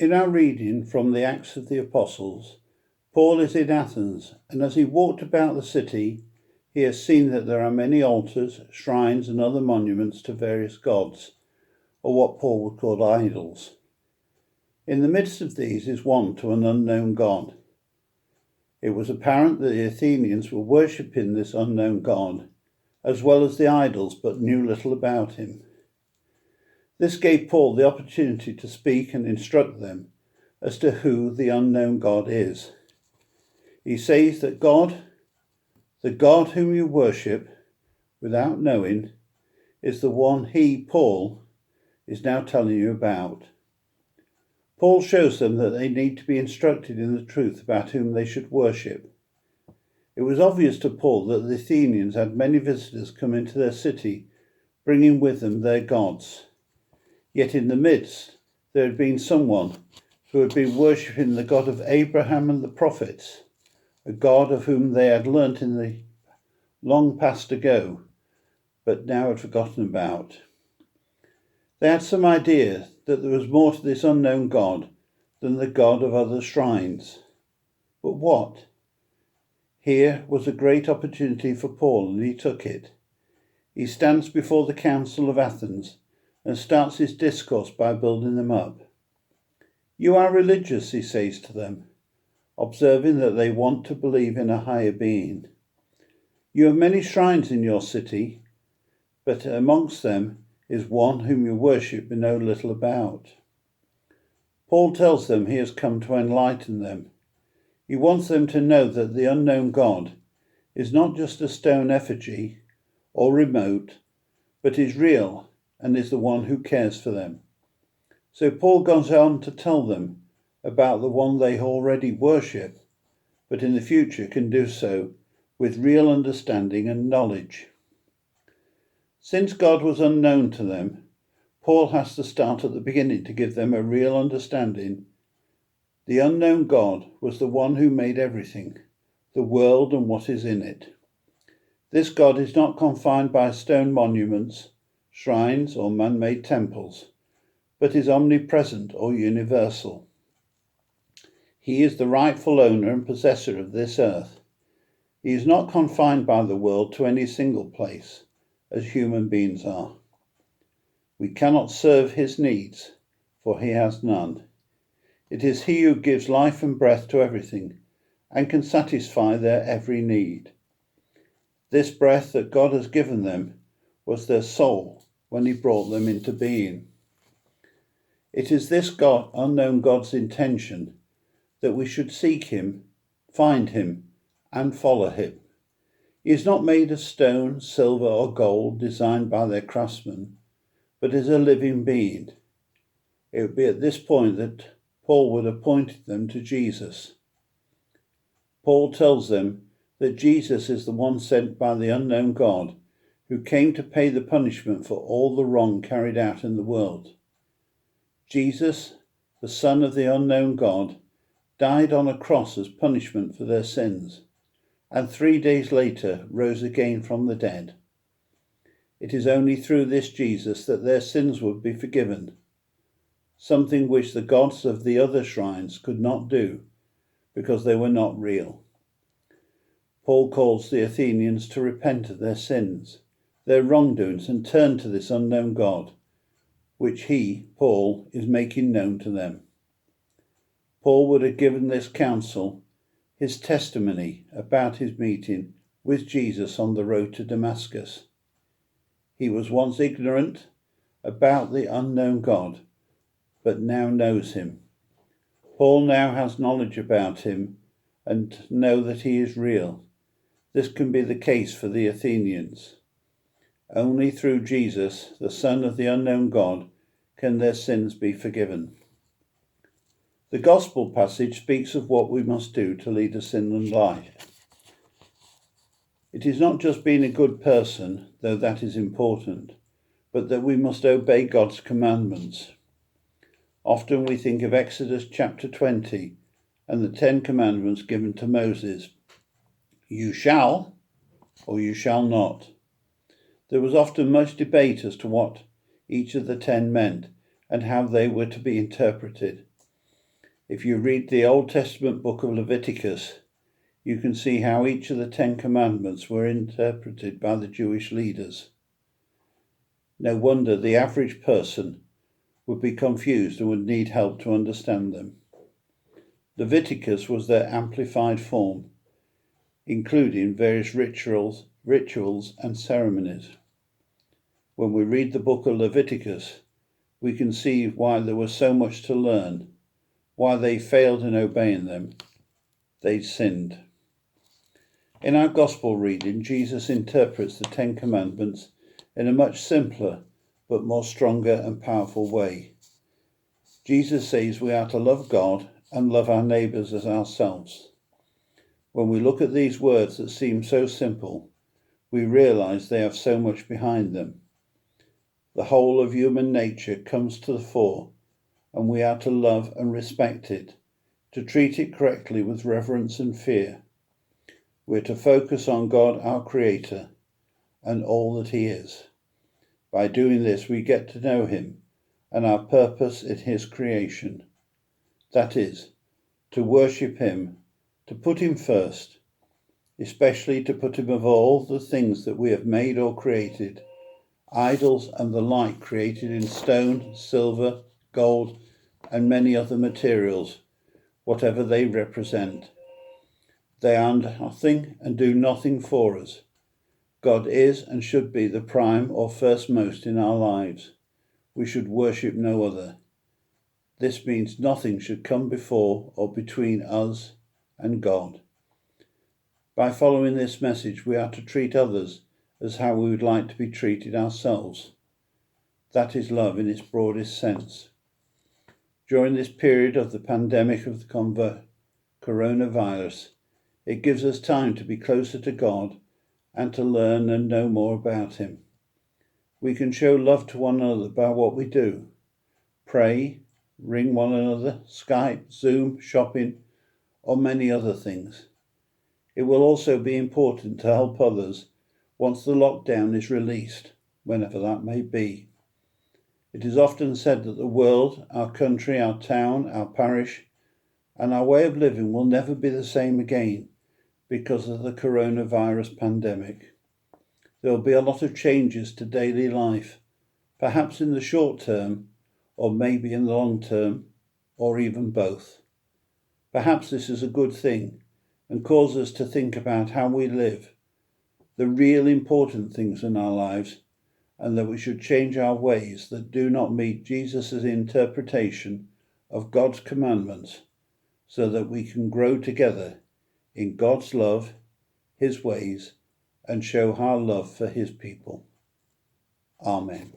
In our reading from the Acts of the Apostles, Paul is in Athens, and as he walked about the city, he has seen that there are many altars, shrines, and other monuments to various gods, or what Paul would call idols. In the midst of these is one to an unknown god. It was apparent that the Athenians were worshipping this unknown god, as well as the idols, but knew little about him. This gave Paul the opportunity to speak and instruct them as to who the unknown God is. He says that God, the God whom you worship without knowing, is the one he, Paul, is now telling you about. Paul shows them that they need to be instructed in the truth about whom they should worship. It was obvious to Paul that the Athenians had many visitors come into their city, bringing with them their gods. Yet in the midst there had been someone who had been worshipping the God of Abraham and the prophets, a God of whom they had learnt in the long past ago, but now had forgotten about. They had some idea that there was more to this unknown God than the God of other shrines. But what? Here was a great opportunity for Paul, and he took it. He stands before the Council of Athens and starts his discourse by building them up. You are religious, he says to them, observing that they want to believe in a higher being. You have many shrines in your city, but amongst them is one whom you worship but know little about. Paul tells them he has come to enlighten them. He wants them to know that the unknown God is not just a stone effigy or remote, but is real and is the one who cares for them. So Paul goes on to tell them about the one they already worship, but in the future can do so with real understanding and knowledge. Since God was unknown to them, Paul has to start at the beginning to give them a real understanding. The unknown God was the one who made everything, the world and what is in it. This God is not confined by stone monuments, shrines, or man-made temples, but is omnipresent or universal. He is the rightful owner and possessor of this earth. He is not confined by the world to any single place, as human beings are. We cannot serve his needs, for he has none. It is he who gives life and breath to everything, and can satisfy their every need. This breath that God has given them was their soul when he brought them into being. It is this God, unknown God's intention that we should seek him, find him, and follow him. He is not made of stone, silver, or gold designed by their craftsmen, but is a living being. It would be at this point that Paul would have pointed them to Jesus. Paul tells them that Jesus is the one sent by the unknown God who came to pay the punishment for all the wrong carried out in the world. Jesus, the Son of the unknown God, died on a cross as punishment for their sins, and 3 days later rose again from the dead. It is only through this Jesus that their sins would be forgiven, something which the gods of the other shrines could not do because they were not real. Paul calls the Athenians to repent of their sins, their wrongdoings, and turn to this unknown God, which he, Paul, is making known to them. Paul would have given this council his testimony about his meeting with Jesus on the road to Damascus. He was once ignorant about the unknown God, but now knows him. Paul now has knowledge about him and know that he is real. This can be the case for the Athenians. Only through Jesus, the Son of the unknown God, can their sins be forgiven. The Gospel passage speaks of what we must do to lead a sinless life. It is not just being a good person, though that is important, but that we must obey God's commandments. Often we think of Exodus chapter 20 and the 10 commandments given to Moses. You shall, or you shall not. There was often much debate as to what each of the 10 meant and how they were to be interpreted. If you read the Old Testament book of Leviticus, you can see how each of the 10 Commandments were interpreted by the Jewish leaders. No wonder the average person would be confused and would need help to understand them. Leviticus was their amplified form, including various rituals and ceremonies. When we read the book of Leviticus, we can see why there was so much to learn, why they failed in obeying them. They sinned. In our Gospel reading, Jesus interprets the 10 Commandments in a much simpler but more stronger and powerful way. Jesus says we are to love God and love our neighbours as ourselves. When we look at these words that seem so simple, we realise they have so much behind them. The whole of human nature comes to the fore, and we are to love and respect it, to treat it correctly with reverence and fear. We're to focus on God, our Creator, and all that He is. By doing this, we get to know Him and our purpose in His creation. That is, to worship Him, to put Him first, especially to put Him above all the things that we have made or created, idols and the like created in stone, silver, gold, and many other materials, whatever they represent. They are nothing and do nothing for us. God is and should be the prime or firstmost in our lives. We should worship no other. This means nothing should come before or between us and God. By following this message, we are to treat others as how we would like to be treated ourselves. That is love in its broadest sense. During this period of the pandemic of the coronavirus, it gives us time to be closer to God and to learn and know more about Him. We can show love to one another by what we do. Pray, ring one another, Skype, Zoom, shopping, or many other things. It will also be important to help others once the lockdown is released, whenever that may be. It is often said that the world, our country, our town, our parish, and our way of living will never be the same again because of the coronavirus pandemic. There will be a lot of changes to daily life, perhaps in the short term, or maybe in the long term, or even both. Perhaps this is a good thing and causes us to think about how we live, the real important things in our lives, and that we should change our ways that do not meet Jesus' interpretation of God's commandments, so that we can grow together in God's love, His ways, and show our love for His people. Amen.